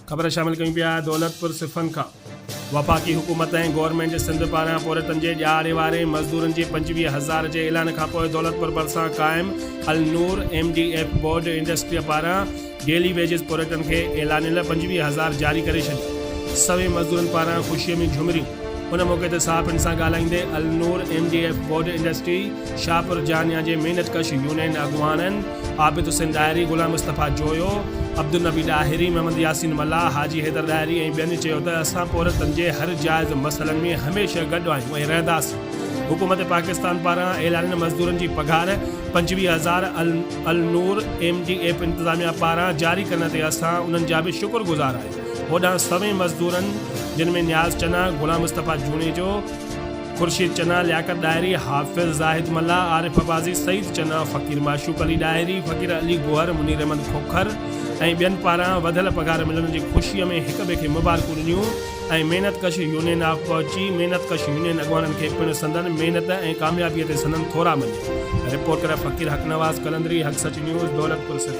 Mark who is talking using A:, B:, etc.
A: ख़बर शामिल कयूं पिया दौलतपुर सिफ़न खां। वफ़ाक़ी हुकूमत ऐं गवर्नमेंट सिंध पारां पौरतनि जे ॼाणे वारे मज़दूरनि जे 25,000 जे ऐलान खां पोइ दौलतपुर भरिसां क़ाइमु अल नूर MDF बोर्ड इंडस्ट्री पारां डेली वेजिस पौरतनि खे ऐलानियल 25,000 जारी करे छॾियो। सवे मज़दूरनि पारां ख़ुशीअ में झुमरियूं। उन मौक़े ते सहाफ़ियुनि सां ॻाल्हाईंदे अल नूर MDF बोर्ड इंडस्ट्री शाहपुर जानिया जे महिनतकश यूनियन अॻुवाननि आबिद हुसैन डायरी, गुलाम मुस्तफ़ा जोयो, अब्दुल नबी डाहिरी, मोहम्मद यासीन मल्ला, हाजी हैदर डायरी ऐं ॿियनि चयो त असां पौरतनि जे हर जाइज़ मसइलनि में हमेशह गॾु आहियूं ऐं रहंदासीं। हुकूमत पाकिस्तान पारां ऐलानियल मज़दूरनि जी पघार 25,000 अल नूर MDF इंतिज़ामिया पारां जारी करण ते असां उन्हनि जा बि शुक्रगुज़ार आहियूं। होॾां सवे मज़दूरनि जिन में न्याज़ चना, गुलाम मुस्तफ़ा जूने जो, खुर्शीद चना, लियाकत डायरी, हाफ़िज़ ज़ाहिद मल्ला, आरिफ अबाज़ी, सईद चना, फ़कीर माशूक अली डायरी, फ़कीर अली गोहर, मुनीर अहमद खोखर ऐं ॿियनि पारां वधियल पघार मिलण जी ख़ुशीअ में हिक ॿिए खे मुबारकूं ॾिनियूं ऐं महिनतकश यूनियन पहुची महिनतकश यूनियन अॻुवाननि खे पिणु संदन महिनत ऐं कामयाबीअ ते संदन थोरा मञिया। रिपोर्टर फ़कीर हक नवाज़ कलंदरी, हक सच न्यूज़, दौलतपुर से।